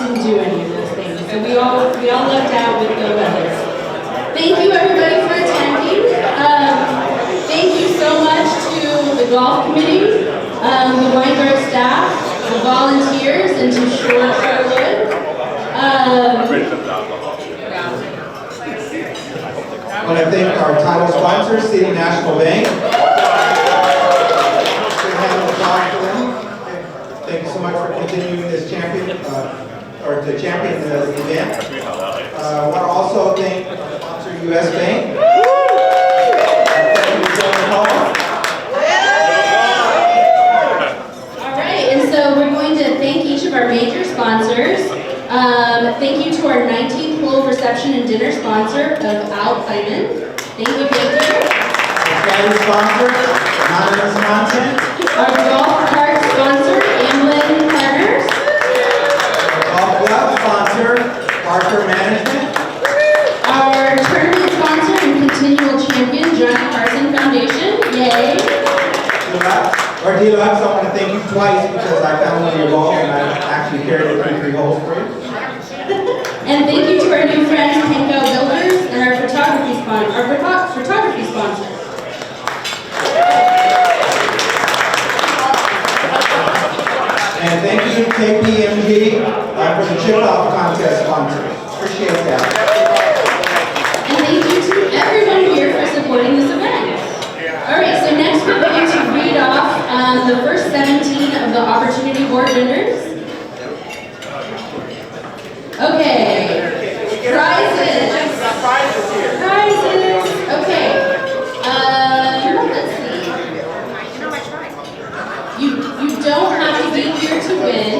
didn't do any of those things. So we all lucked out with the weather. Thank you everybody for attending. Thank you so much to the golf committee, the Weingart staff, the volunteers, and to Sherwood. I want to thank our title sponsor, City National Bank. Thank you so much for continuing this champion, to champion the event. I want to also thank sponsor U.S. Bank. All right, and so we're going to thank each of our major sponsors. Thank you to our 19th hole reception and dinner sponsor of Al Kleiman. Thank you, Victor. Our sponsor, Anonymous Mountain. Our golf cart sponsor, Amblin Partners. Our golf club sponsor, Parker Management. Our tournament sponsor and continual champion, John Carson Foundation. Yay. Deluxe, I want to thank you twice because I found one of your balls and I actually carried it through 3 holes for you. And thank you to our new friends, Pinko Builders, and our photography sponsor. And thank you to KPMG for the chip-off contest sponsor. Appreciate that. And thank you to everyone here for supporting this event. All right, so next we're going to read off the first 17 of the Opportunity Board winners. Okay. Prizes. Okay. Let's see. You don't have to be here to win.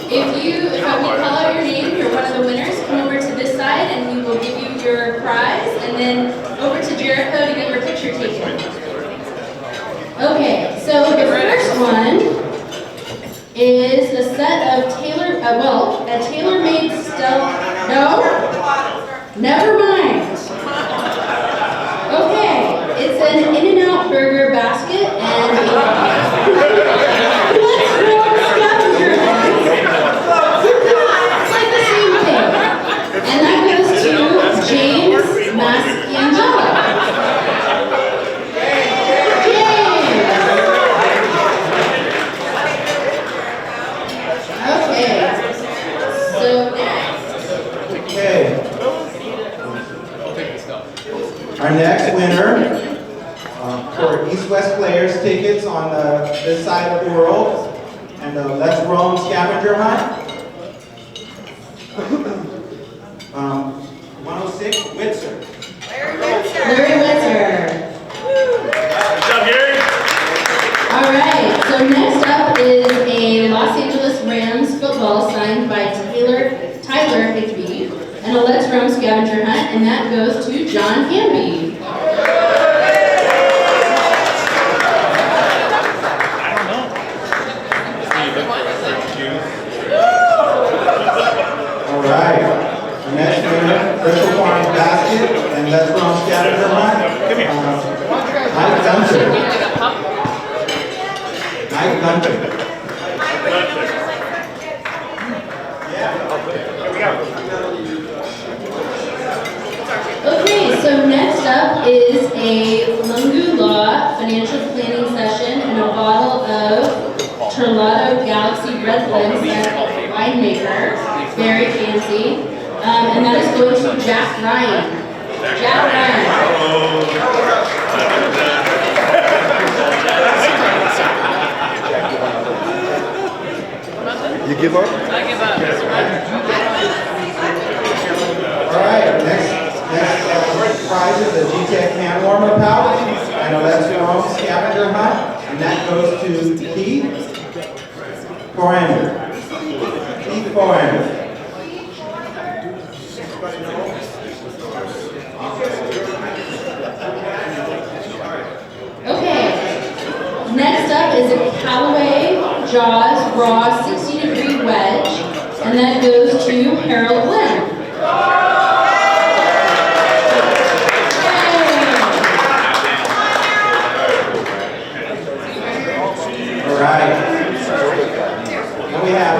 If we call out your name, you're one of the winners. Come over to this side, and we will give you your prize, and then over to Jericho to get your picture taken. Okay. So the first one is a set of a tailor-made stuff. No? Never mind. Okay, it's an In-N-Out burger basket and a scavenger hunt. It's like the same thing. And that goes to James Mascangelo. Our next winner for East-West Players tickets on this side of the world and the Let's Roam scavenger hunt. 106, Witzer. Larry Witzer. Good job, Gary. All right, so next up is a Los Angeles Rams football signed by Tyler Higby and a Let's Roam scavenger hunt, and that goes to John Hamby. All right. The next winner, Crystal Farms basket and Let's Roam scavenger hunt. Mike Gunter. Mike Gunter. Okay, so next up is a Lungu Law financial planning session and a bottle of Terlato Galaxy Red Lips at Winemaker. Very fancy. And that is going to Jack Ryan. Jack Ryan. You give up? I give up. All right, next prize is a G-Tech hand warmer pouch and a Let's Roam scavenger hunt, and that goes to Keith Forander. Keith Forander. Okay, next up is a Callaway Jaws Raw 60-degree wedge, and that goes to Harold Glenn. All right. And we have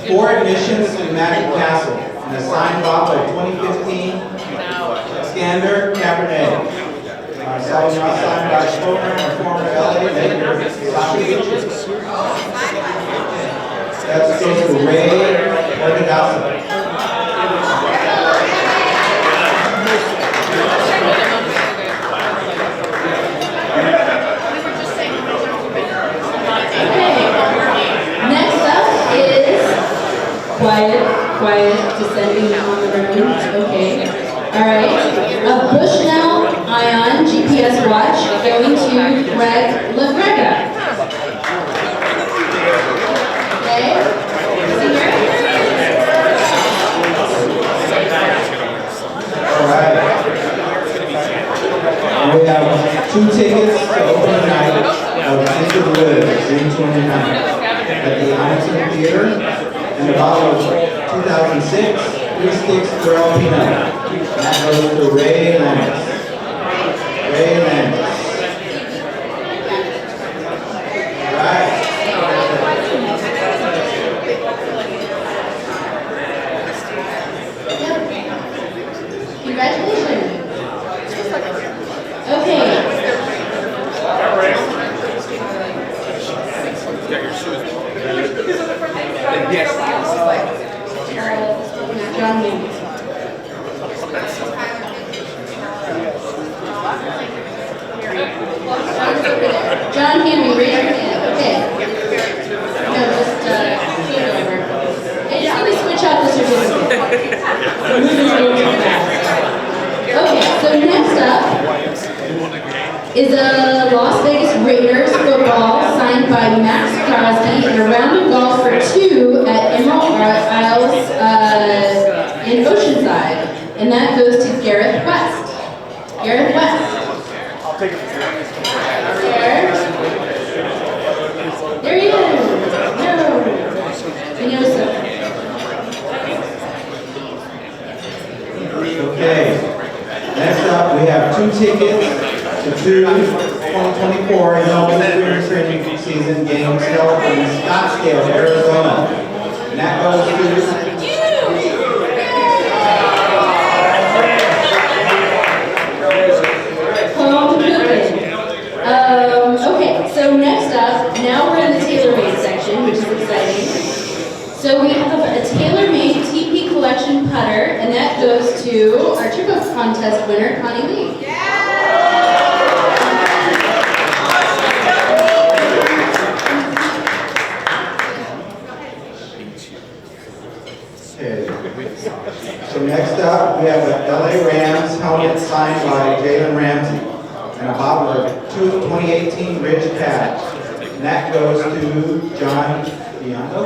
4 admissions and Magic Castle, and a signed bottle of 2015 Scander Cabernet. Selling now signed by Sponer and former LA Mayor Saki. That goes to Ray Orgadasa. Quiet, descending on the room. Okay. All right. A Bushnell Ion GPS watch going to Greg LaGrega. Okay. Is he here? All right. We have 2 tickets to open the night of Into the Woods, June 29th, at the Ironton Theater, and a bottle of 2006 3 Sticks Girl Peanut. And that goes to Ray Lennox. Ray Lennox. All right. Congratulations. Okay. John Handy. John Handy, raise your hand. Okay. No, just flip it over. Hey, just let me switch out the certificate. We're moving a little too fast. Okay, so next up is a Las Vegas Raiders football signed by Max Crosby and a round of golf for 2 at Emerald Isles in Oceanside. And that goes to Gareth West. Gareth West. I'll take it. There he is. No. He knows so. Okay. Next up, we have 2 tickets to 2 2024 Spring Training Season games held in Scottsdale, Arizona. And that goes to Okay, so next up, now we're in the tailor-made section, which is exciting. So we have a tailor-made TP collection putter, and that goes to our Triple Contest winner, Connie Lee. Okay. So next up, we have a LA Rams helmet signed by Jalen Ramsey and a bottle of 2018 Ridge Patch. And that goes to John Biondo.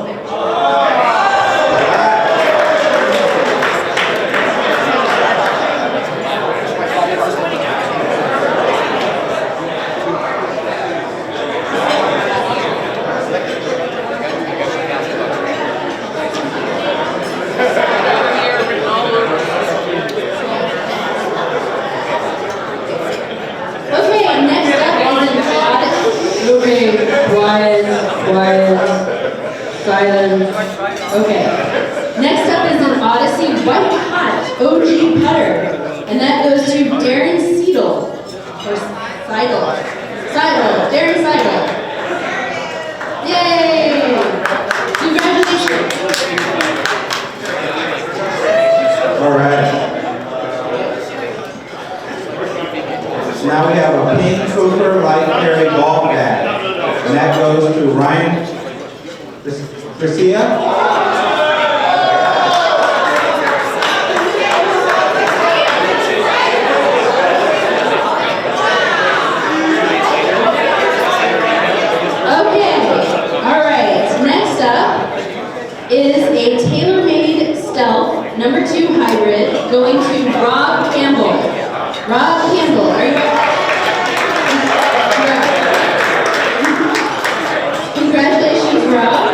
Silence. Okay. Next up is an Odyssey White Hot OG putter, and that goes to Darren Seidel. Or Seidel. Seidel. Darren Seidel. Yay! Congratulations. All right. Now we have a pink Cooper light carry golf bag, and that goes to Ryan Garcia. Is a tailor-made Stealth #2 hybrid going to Rob Campbell. Rob Campbell, are you ready? Congratulations, Rob.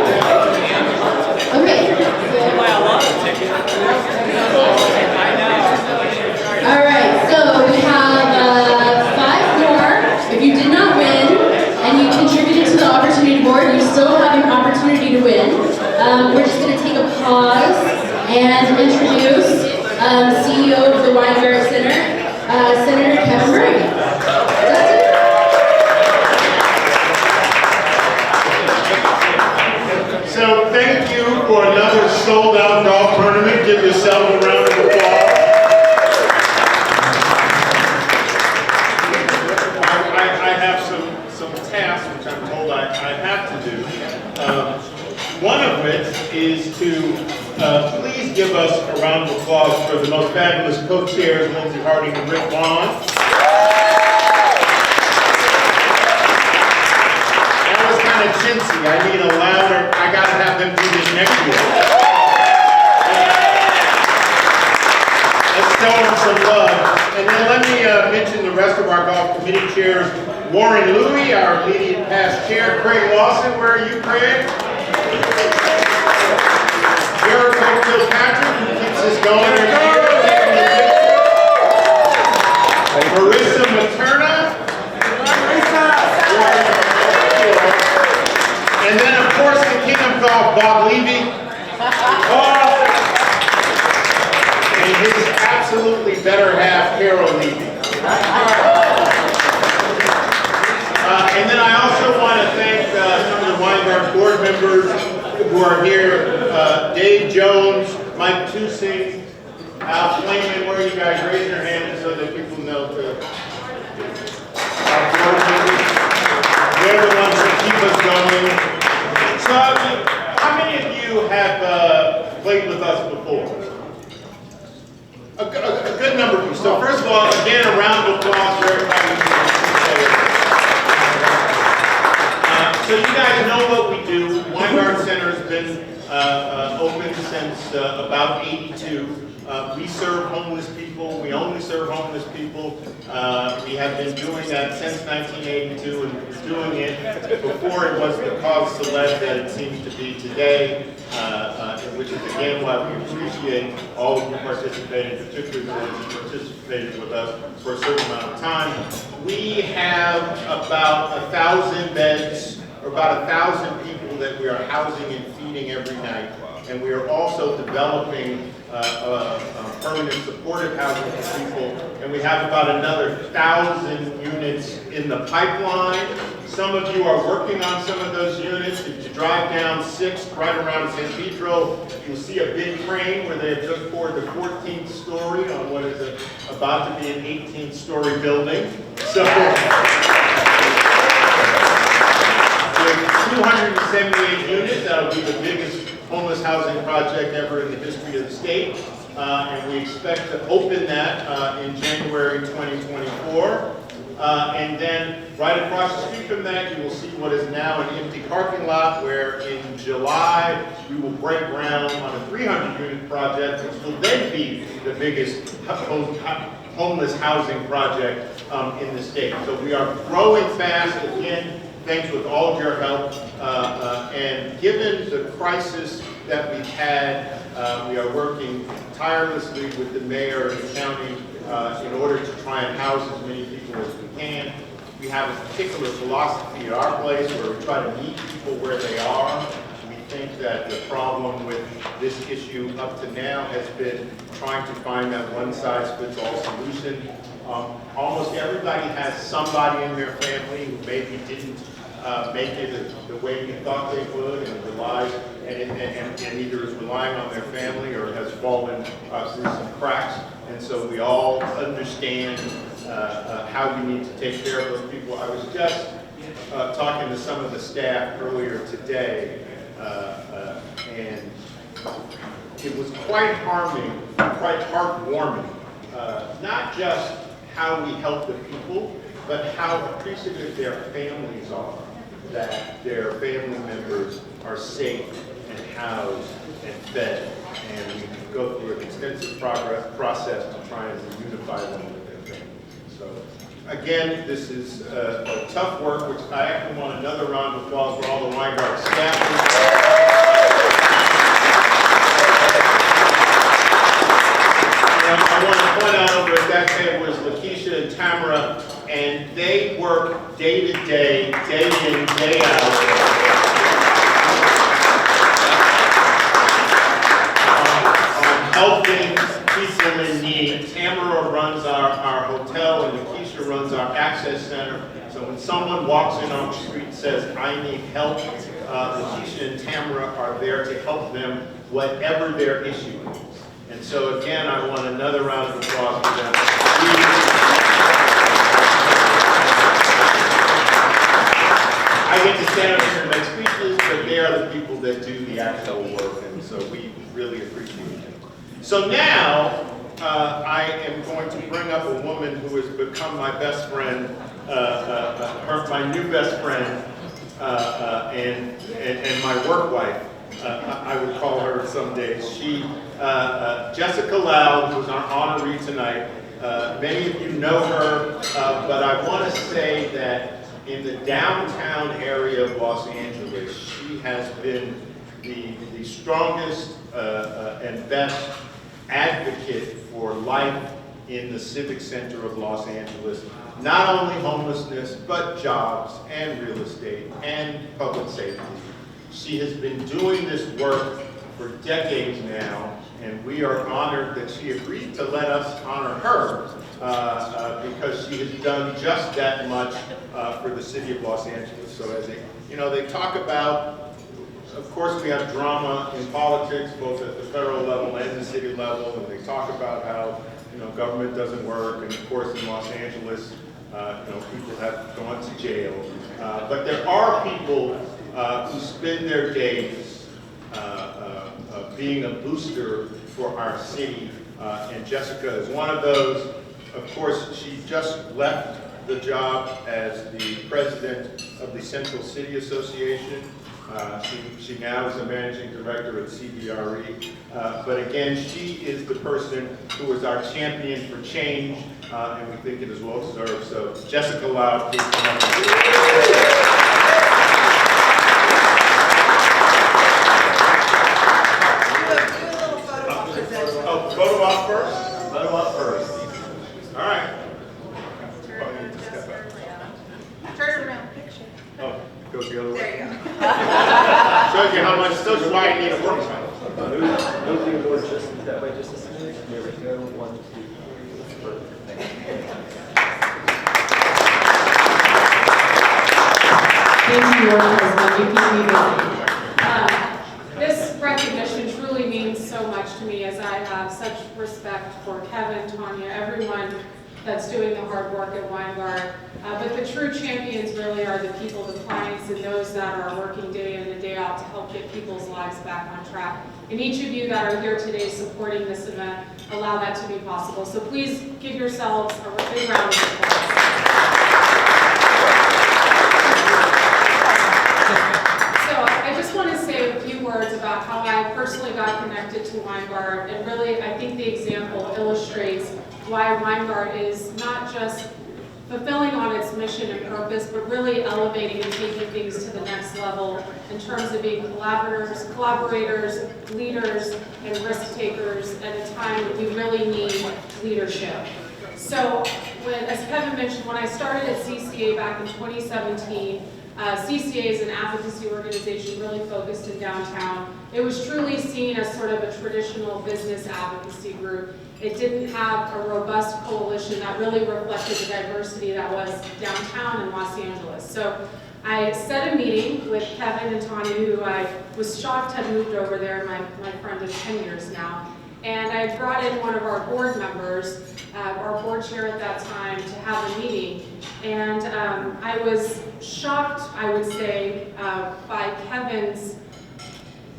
yourself a round of applause. I have some tasks which I'm told I have to do. One of which is to please give us a round of applause for the most fabulous co-chairs, Lindsay Harding and Rick Vaughn. That was kind of chintzy. I need a louder, I got to have them do this next year. Let's show them some love. And then let me mention the rest of our golf committee chairs. Warren Louie, our immediate past chair. Craig Lawson, where are you, Craig? Jericho Kilpatrick, who keeps us going every year. Marissa Materna. And then, of course, the king of golf, Bob Levy. And his absolutely better half, Carol Levy. And then I also want to thank some of the Weingart board members who are here. Dave Jones, Mike Tusing, Al Flayman, where are you guys? Raise your hands so that people know to our board members. They're the ones that keep us going. So, how many of you have played with us before? A good number of you. So first of all, again, a round of applause for everybody. So you guys know what we do. Weingart Center has been open since about '82. We serve homeless people. We only serve homeless people. We have been doing that since 1982 and doing it before it was the cause celeb that it seems to be today, which is again why we appreciate all of you participating, particularly the ones who participated with us for a certain amount of time. We have about 1,000 beds, or about 1,000 people that we are housing and feeding every night. And we are also developing permanent supportive housing for people. And we have about another 1,000 units in the pipeline. Some of you are working on some of those units. If you drive down 6th, right around San Pedro, you'll see a big crane where they have just poured the 14th story on what is about to be an 18th story building. So, with 278 units, that'll be the biggest homeless housing project ever in the history of the state. And we expect to open that in January 2024. And then right across the street from that, you will see what is now an empty parking lot, where in July we will break ground on a 300-unit project, which will then be the biggest homeless housing project in the state. So we are growing fast, again, thanks with all of your help. And given the crisis that we've had, we are working tirelessly with the mayor and the county in order to try and house as many people as we can. We have a particular philosophy at our place where we try to meet people where they are. We think that the problem with this issue up to now has been trying to find that one-size-fits-all solution. Almost everybody has somebody in their family who maybe didn't make it the way you thought they would, and relies and either is relying on their family or has fallen through some cracks. And so we all understand how you need to take care of those people. I was just talking to some of the staff earlier today, and it was quite heartwarming, not just how we help the people, but how appreciative their families are that their family members are safe and housed and fed. And we go through an extensive process to try and unify them with their families. So again, this is a tough work, which I actually want another round of applause for all the Weingart staff. I want to point out over at that table is Lakeisha and Tamara, and they work day to day, day in, day out, on helping people in need. Tamara runs our hotel, and Lakeisha runs our access center. So when someone walks in on the street and says, I need help, Lakeisha and Tamara are there to help them, whatever their issue is. And so again, I want another round of applause for them. I get to stand up here and make speeches, but they are the people that do the actual work, and so we really appreciate it. So now, I am going to bring up a woman who has become my best friend, my new best friend, and my work wife. I would call her some days. Jessica Loud, who's our honoree tonight. Many of you know her, but I want to say that in the downtown area of Los Angeles, she has been the strongest and best advocate for life in the civic center of Los Angeles. Not only homelessness, but jobs and real estate and public safety. She has been doing this work for decades now, and we are honored that she agreed to let us honor her because she has done just that much for the city of Los Angeles. So as they talk about, of course we have drama in politics, both at the federal level and the city level, and they talk about how government doesn't work, and of course in Los Angeles, people have gone to jail. But there are people who spend their days being a booster for our city, and Jessica is one of those. Of course, she just left the job as the president of the Central City Association. She now is the managing director at CBRE. But again, she is the person who is our champion for change, and we think it is well deserved. So, Jessica Loud, please come up. Photo op first? Photo op first. All right. Turn around, picture. Oh, goes the other way. There you go. Shows you how much, shows you why you need a work time. Moving more just that way, just a second. There we go. 1, 2, 3. Perfect. Thank you, your husband. You keep me busy. This recognition truly means so much to me, as I have such respect for Kevin, Tanya, everyone that's doing the hard work at Weingart. But the true champions really are the people, the clients, and those that are working day in and day out to help get people's lives back on track. And each of you that are here today supporting this event allow that to be possible. So please give yourselves a big round of applause. I just want to say a few words about how I personally got connected to Weingart, and really I think the example illustrates why Weingart is not just fulfilling on its mission and purpose, but really elevating and taking things to the next level in terms of being collaborators, leaders, and risk takers at a time that we really need leadership. So, as Kevin mentioned, when I started at CCA back in 2017, CCA is an advocacy organization really focused in downtown. It was truly seen as sort of a traditional business advocacy group. It didn't have a robust coalition that really reflected the diversity that was downtown in Los Angeles. So I set a meeting with Kevin and Tanya, who I was shocked had moved over there, my friend of 10 years now. And I brought in one of our board members, our board chair at that time, to have a meeting. And I was shocked, I would say, by Kevin's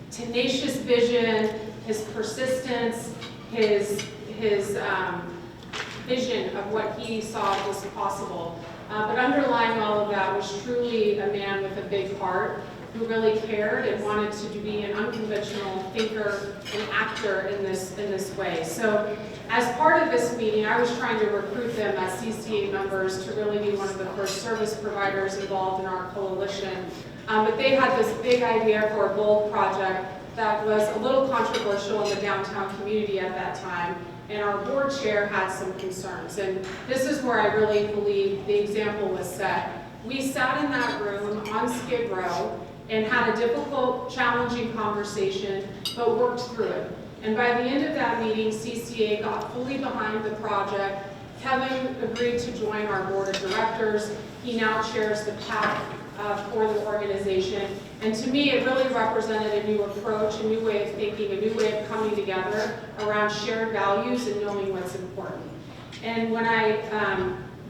tenacious vision, his persistence, his vision of what he saw was possible. But underlying all of that was truly a man with a big heart who really cared and wanted to be an unconventional thinker and actor in this way. So as part of this meeting, I was trying to recruit them as CCA members to really be one of the first service providers involved in our coalition. But they had this big idea for a bold project that was a little controversial in the downtown community at that time, and our board chair had some concerns. And this is where I really believe the example was set. We sat in that room on Skid Row and had a difficult, challenging conversation, but worked through it. And by the end of that meeting, CCA got fully behind the project. Kevin agreed to join our board of directors. He now chairs the PAC for the organization. And to me, it really represented a new approach, a new way of thinking, a new way of coming together around shared values and knowing what's important. And when I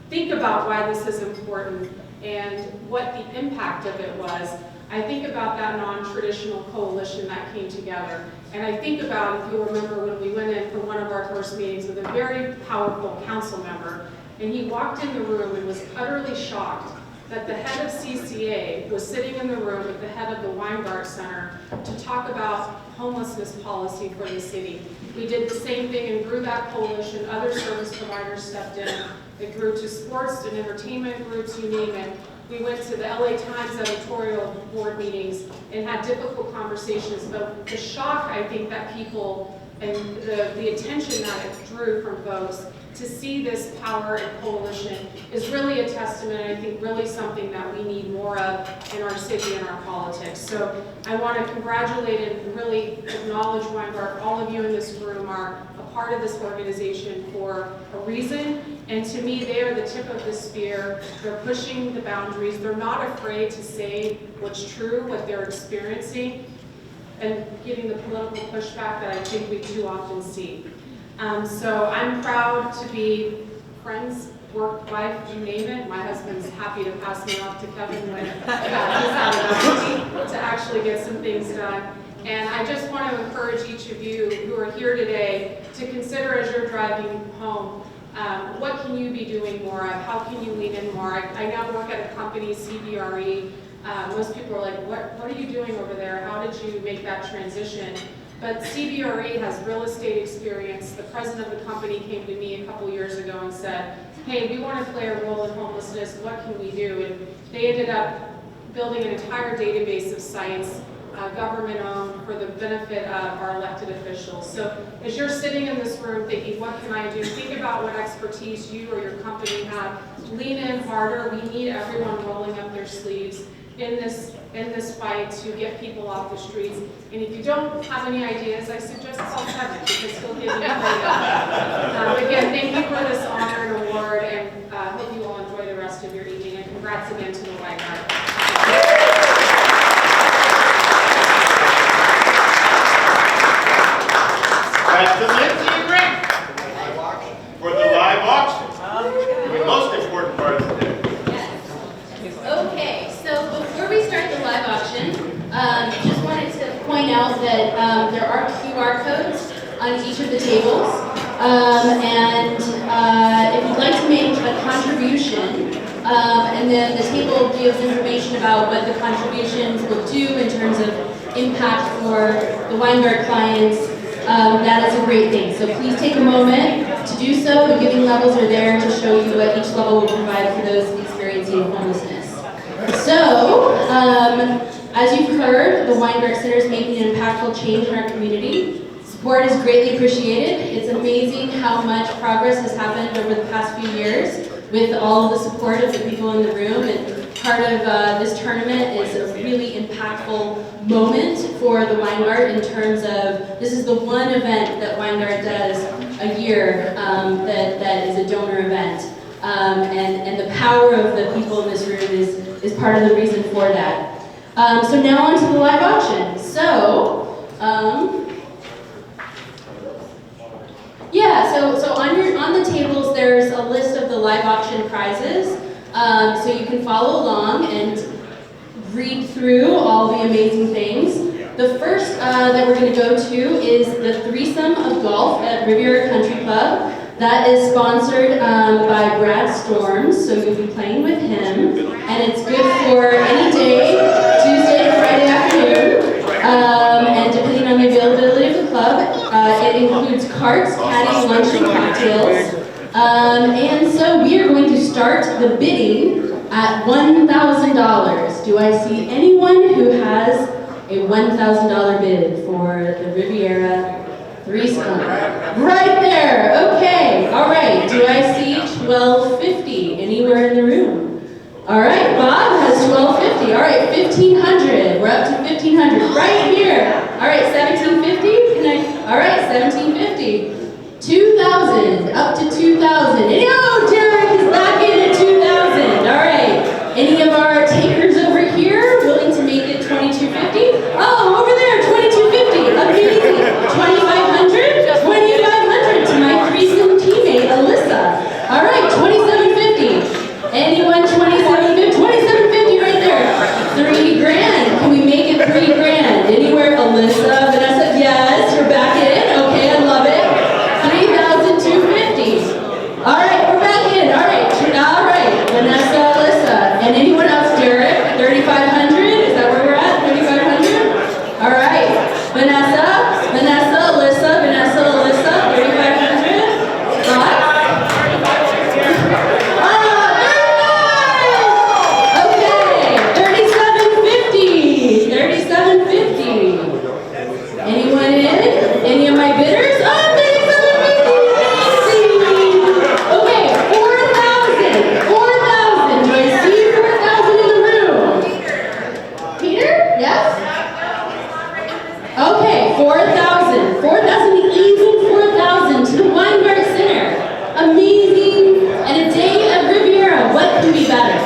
think about why this is important and what the impact of it was, I think about that non-traditional coalition that came together. And I think about, if you'll remember, when we went in for one of our first meetings with a very powerful council member, and he walked in the room and was utterly shocked that the head of CCA was sitting in the room with the head of the Weingart Center to talk about homelessness policy for the city. We did the same thing and grew that coalition. Other service providers stepped in. It grew to sports and entertainment groups, you name it. We went to the LA Times editorial board meetings and had difficult conversations about the shock, I think, that people and the attention that it drew from folks to see this power and coalition is really a testament, and I think really something that we need more of in our city and our politics. So I want to congratulate and really acknowledge Weingart. All of you in this room are a part of this organization for a reason, and to me they are the tip of the spear. They're pushing the boundaries. They're not afraid to say what's true, what they're experiencing, and getting the political pushback that I think we too often see. So I'm proud to be friends, work, wife, you name it. My husband's happy to pass me off to Kevin when he's out of to actually get some things done. And I just want to encourage each of you who are here today to consider as you're driving home, what can you be doing more of? How can you lean in more? I now work at a company, CBRE. Most people are like, what are you doing over there? How did you make that transition? But CBRE has real estate experience. The president of the company came to me a couple years ago and said, hey, we want to play a role in homelessness. What can we do? And they ended up building an entire database of sites, government-owned, for the benefit of our elected officials. So as you're sitting in this room thinking, what can I do? Think about what expertise you or your company have. Lean in harder. We need everyone rolling up their sleeves in this fight to get people off the streets. And if you don't have any ideas, I suggest call Kevin, because he'll give you ideas. Again, thank you for this honor and award, and hope you all enjoy the rest of your evening. And congrats again to the Weingart. Back to Lindsay and Rick for the live auction. The most important part of the day. Okay, so before we start the live auction, just wanted to point out that there are QR codes on each of the tables. And if you'd like to make a contribution, and then the table gives information about what the contributions will do in terms of impact for the Weingart clients, that is a great thing. So please take a moment to do so. The giving levels are there to show you what each level will provide for those experiencing homelessness. So, as you've heard, the Weingart Center is making an impactful change in our community. Support is greatly appreciated. It's amazing how much progress has happened over the past few years with all of the support of the people in the room. And part of this tournament is a really impactful moment for the Weingart in terms of, this is the one event that Weingart does a year that is a donor event. And the power of the people in this room is part of the reason for that. So now on to the live auction. So, so on the tables there's a list of the live auction prizes. So you can follow along and read through all the amazing things. The first that we're going to go to is the threesome of golf at Riviera Country Club. That is sponsored by Brad Storms, so you'll be playing with him. And it's good for any day, Tuesday to Friday afternoon. And depending on the availability of the club, it includes carts, caddy, lunch, and cocktails. And so we are going to start the bidding at $1,000. Do I see anyone who has a $1,000 bid for the Riviera threesome? Right there. Okay. All right. Do I see $1,250 anywhere in the room? All right. Bob has $1,250. All right. $1,500. We're up to $1,500 right here. All right. $1,750. All right. $1,750. $2,000. Up to $2,000. Oh, Derek is back in at $2,000. All right. Any of our takers over grand? Can we make it 3 grand? Anywhere? Alyssa, Vanessa, yes, you're back in. Okay, I love it. 3,250. All right, we're back in. All right, Vanessa, Alyssa, and anyone else? Derek, 3,500. Is that where we're at? 3,500. All right, Vanessa, Alyssa, 3,500. Scott. Anyone in? Any of my bidders? Oh, 3750! Okay, 4,000. Do I see 4,000 in the room? Peter? Yes? Okay, 4,000. 4,000, even 4,000 to the Weingart Center. Amazing. And a day of Riviera. What can be better?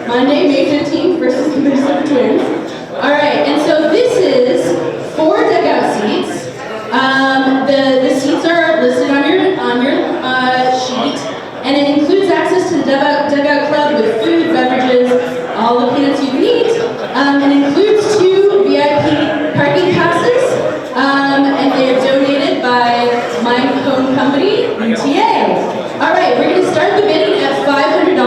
Monday, May 15th versus the Minnesota Twins. All right, and so this is 4 dugout seats. The seats are listed on your sheet, and it includes access to the dugout club with food, beverages, all the peanuts you can eat. It includes 2 VIP parking passes, and they are donated by my home company, UTA. All right, we're going to start the bidding at $500.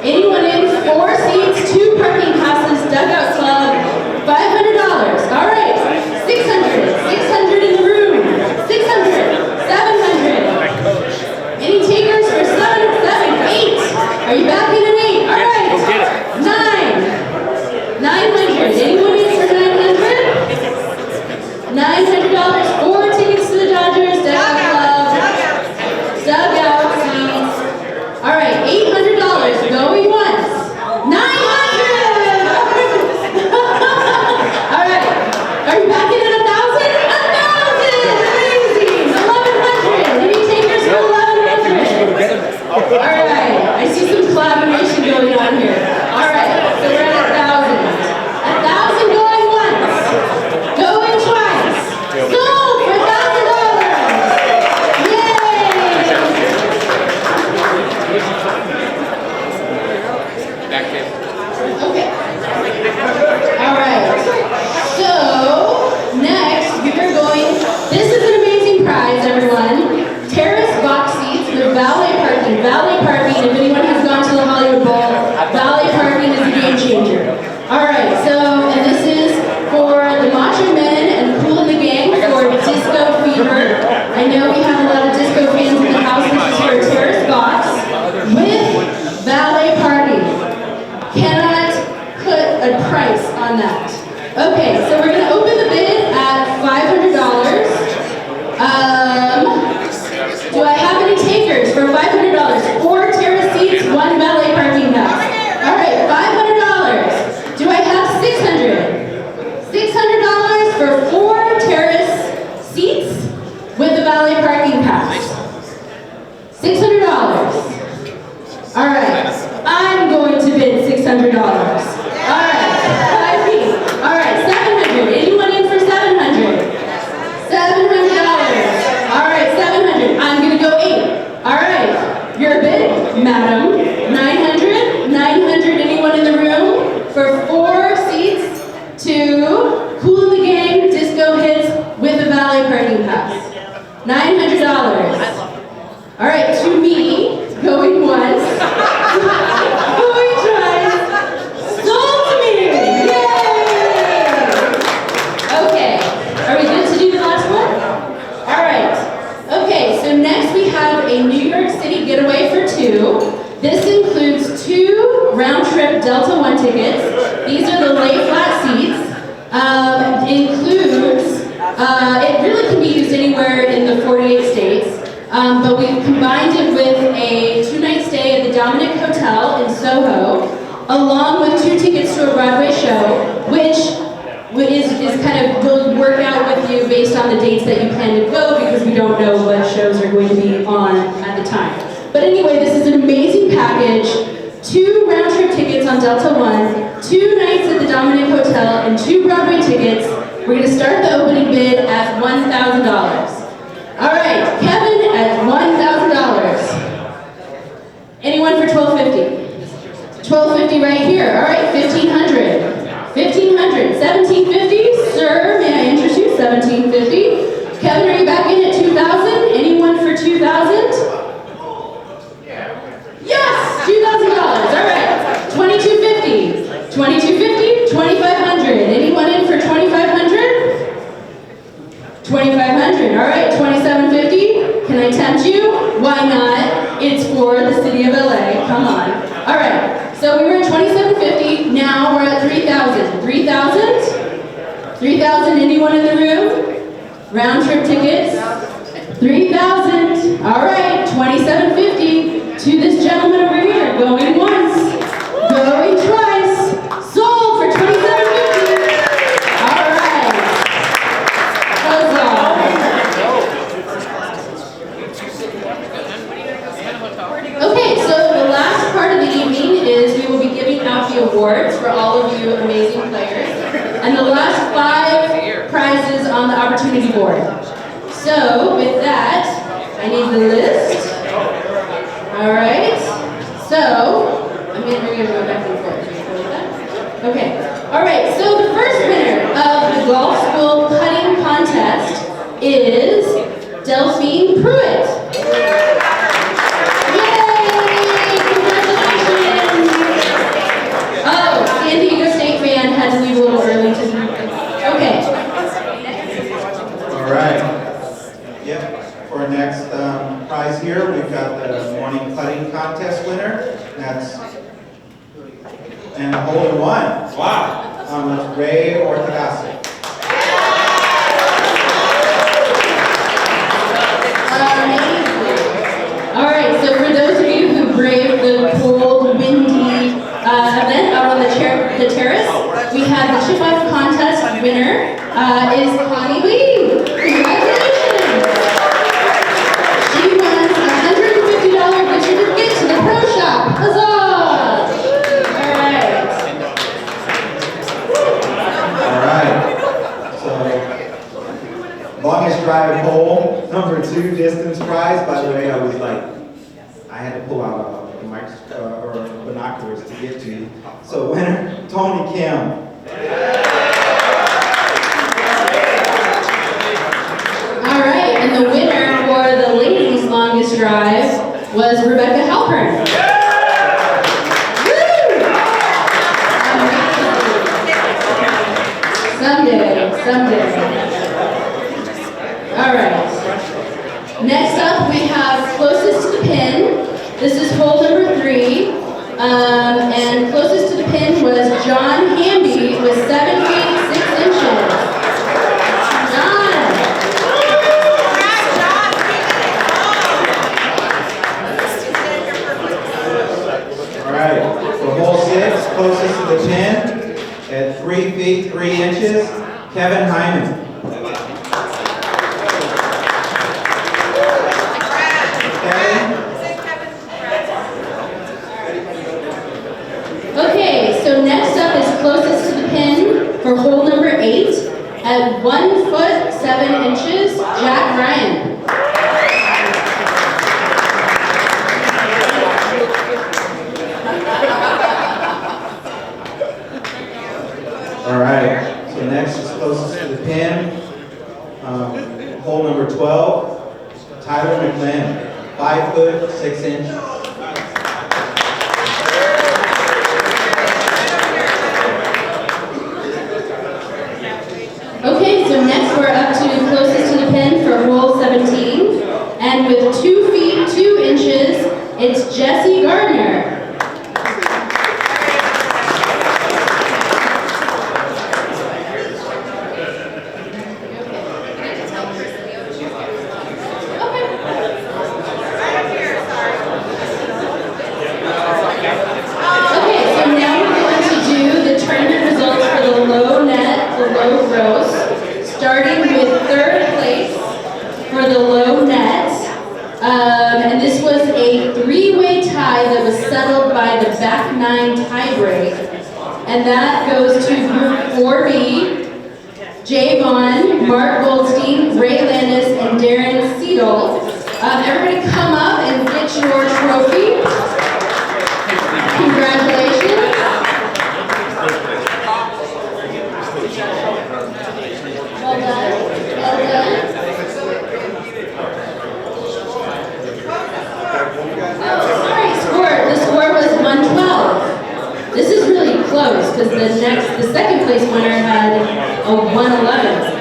Anyone in? 4 seats, 2 parking passes, dugout club, $500. All right, 600 in the room, 600, 700. Any takers for 7, 8? Are you back in at 8? All right, 900. Anyone in for 900? $900, 4 tickets to the Dodgers, dugout club, dugout seats. All right, $800, going once. 900! All right, are you back in at 1,000? 1,000! Amazing! 1,100. Any takers for 1,100? All right, I see some collaboration going on here. All right, so we're at 1,000. 1,000 going once, going twice. Sold for $1,000. Yay! Okay. All right. So next we are going. This is an amazing prize, everyone. Terrace box seats with valet parking. Valet parking. If anyone has gone to the Hollywood Bowl, valet parking is a game changer. All right. So, and this is for the Macho Men and Cool in the Gang for Disco Fever. I know we have a lot of disco fans in the house. This is for a terrace box with valet parking. Cannot put a price on that. Okay, so we're going to open the bid at $500. Do I have any takers for $500? 4 terrace seats, 1 valet parking pass. All right, $500. Do I have $600? $600 for 4 terrace seats with the valet parking pass. $600. All right, I'm going to bid $600. All right, 5 feet. All right, 700. Anyone in for 700? $700. All right, 700. I'm going to go 8. All right, your bid, madam. 900. 900. Anyone in the room for 4 seats to Cool in the Gang disco hits with a valet parking pass? $900. All right, to me. 2. This includes 2 round-trip Delta One tickets. These are the lay flat seats. It really can be used anywhere in the 48 states, but we've combined it with a 2-night stay at the Dominic Hotel in Soho, along with 2 tickets to a Broadway show, which is kind of, will work out with you based on the dates that you plan to go, because we don't know what shows are going to be on at the time. But anyway, this is an amazing package. 2 round-trip tickets on Delta One, 2 nights at the Dominic Hotel, and 2 Broadway tickets. We're going to start the opening bid at $1,000. All right, Kevin at $1,000. Anyone for $1,250? $1,250 right here. All right, $1,500. $1,500. $1,750. Sir, may I interest you? $1,750. Kevin, are you back in at $2,000? Anyone for $2,000? Yes, $2,000. All right. $2,250. $2,250. $2,500. Anyone in for $2,500? $2,500. All right. $2,750. Can I tempt you? Why not? It's for the city of LA. Come on. All right. So we were at $2,750. Now we're at $3,000. $3,000. $3,000. Anyone in the room? Round trip tickets. $3,000. All right. $2,750. To this gentleman over here, going once, going twice, sold for $2,750. All right. Huzzah. Okay, so the last part of the evening is we will be giving out the awards for all of you amazing players, and the last 5 prizes on the opportunity board. So with that, I need the list. All right, so we're going to go back and forth. Okay, all right, so the first winner of the golf school putting contest is Delphine Pruitt. Yay! Congratulations! Oh, San Diego State fan had to leave a little early to okay. All right. Yep. For our next prize here, we've got the morning putting contest winner. And a hole in one. Wow. That's Ray Orthogassi. All right, so for those of you who braved the cold, windy event out on the terrace, we had the chip-off contest winner is Connie Lee. Congratulations! She won a $150 gift certificate to the Pro Shop. Huzzah! All right. So, longest drive hole, number 2 distance prize. By the way, I was like, I had to pull out a or binoculars to get to you. So, winner, Tony Kim. All right, and the winner for the ladies' longest drive was Rebecca Halpern. Someday. All right. Next up, we have closest to the pin. This is hole number 3. And closest to the pin was John Hamby with 7 feet 6 inches. John. All right. For hole 6, closest to the pin, at 3 feet 3 inches, Kevin Hyman. Okay, so next up is closest to the pin for hole number 8 at 1 foot 7 inches, Jack Ryan. All right, so next is closest to the pin, hole number 12, Tyler McLean, 5 foot 6 inches. Okay, so next we're up to closest to the pin for hole 17, and with 2 feet 2 inches, it's Jesse Gardner. Starting with third place for the low net. And this was a three-way tie that was settled by the back nine tiebreak. And that goes to Group 4B, Jay Vaughn, Mark Goldstein, Ray Landis, and Darren Seidel. Everybody come up and get your trophy. Congratulations. Well done. Well done. Oh, sorry, score. The score was 112. This is really close because the second place winner had a 111.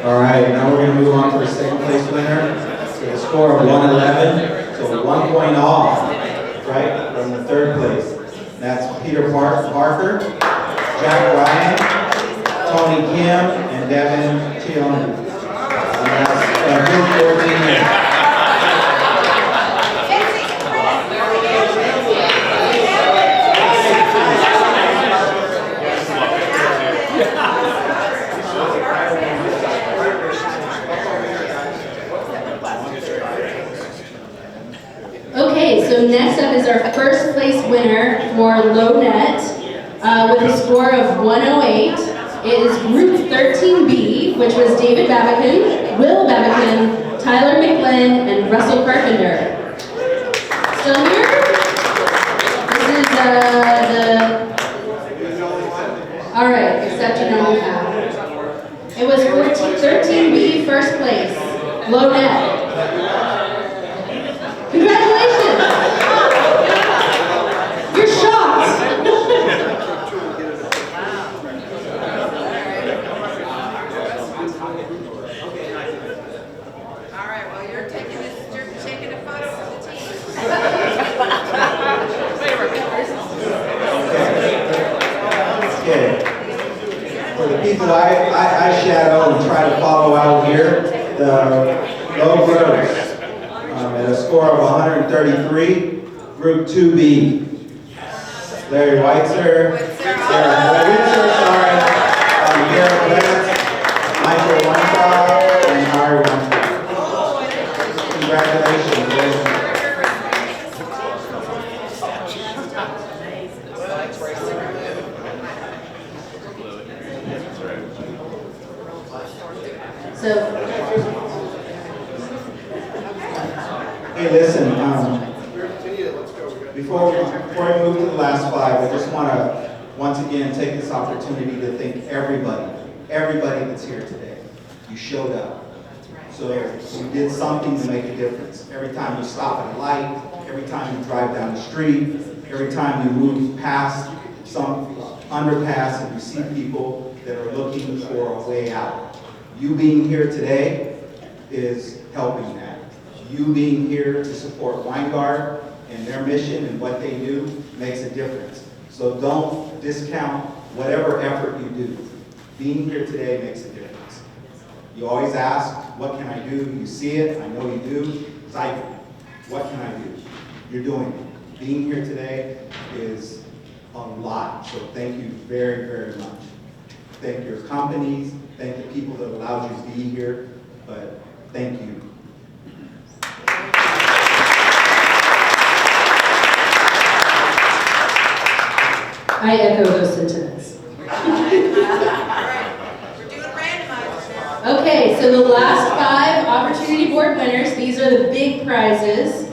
All right, now we're going to move on to the second place winner. With a score of 111, so 1 point off, right, from the third place. That's Peter Parker, Jack Ryan, Tony Kim, and Devin Chion. And that's Group 14. Okay, so next up is our first place winner for low net with a score of 108. It is Group 13B, which was David Babican, Will Babican, Tyler McGlynn, and Russell Carpenter. Still here? This is all right, except you know we have. It was 13B, first place, low net. Congratulations! You're shocked! All right, well, you're taking a photo of the team. Okay. For the people I shadow and try to follow out here, the low gross. At a score of 133, Group 2B. Larry Weitzer, Garrett Lentz, Michael Weingart, and Ari Weingart. Congratulations. So, hey, listen, before we move to the last five, I just want to once again take this opportunity to thank everybody that's here today. You showed up. So you did something to make a difference. Every time you stop at a light, every time you drive down the street, every time you move past some underpass and you see people that are looking for a way out. You being here today is helping that. You being here to support Weingart and their mission and what they do makes a difference. So don't discount whatever effort you do. Being here today makes a difference. You always ask, what can I do? You see it, I know you do. It's I do. What can I do? You're doing it. Being here today is a lot. So thank you very, very much. Thank your companies, thank the people that allowed you to be here, but thank you. I echo those sentiments. We're doing randomizers now. Okay, so the last 5 Opportunity Board winners, these are the big prizes,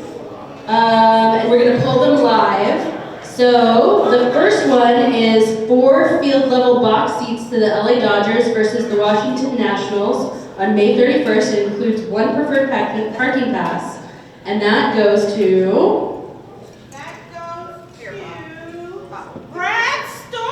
and we're going to pull them live. So the first one is 4 field level box seats to the LA Dodgers versus the Washington Nationals on May 31st. It includes 1 preferred parking pass, and that goes to That goes to Brad Storm.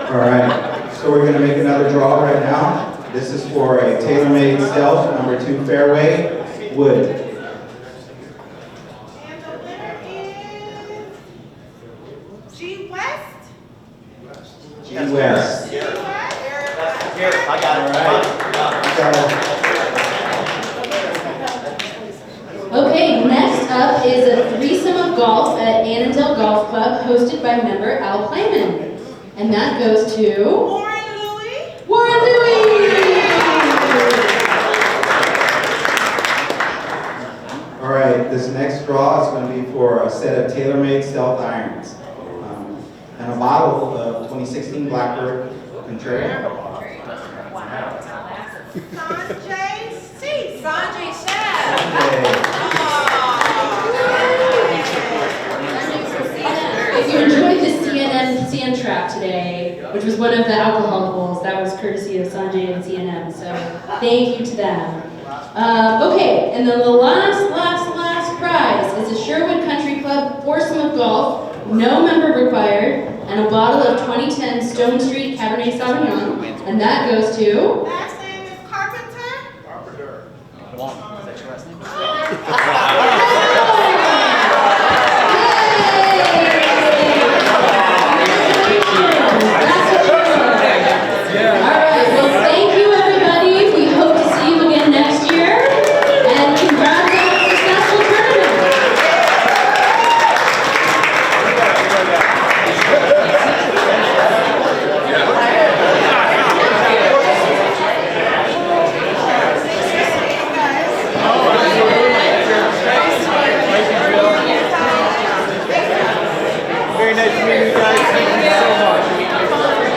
All right, so we're gonna make another draw right now. This is for a tailor-made Stealth #2 fairway wood. And the winner is G West. G West. G West. Here, I got it. Okay, next up is a threesome of golf at Annandale Golf Club hosted by member Al Clayman. And that goes to Warren Louie. Warren Louie! All right, this next draw is going to be for a set of tailor-made Stealth irons and a bottle of 2016 Blackbird Contrarian. Sanjay C. Sanjay Chef. If you enjoyed the CNN sand trap today, which was one of the alcohol bowls, that was courtesy of Sanjay and CNN, so thank you to them. Okay, and then the last prize is a Sherwood Country Club foursome of golf, no member required, and a bottle of 2010 Stone Street Cabernet Sauvignon, and that goes to... Last name is Carpenter. Long. Is that your last name? Alright, well thank you everybody. We hope to see you again next year. And congrats on a successful tournament. Very nice to meet you guys. Thank you so much.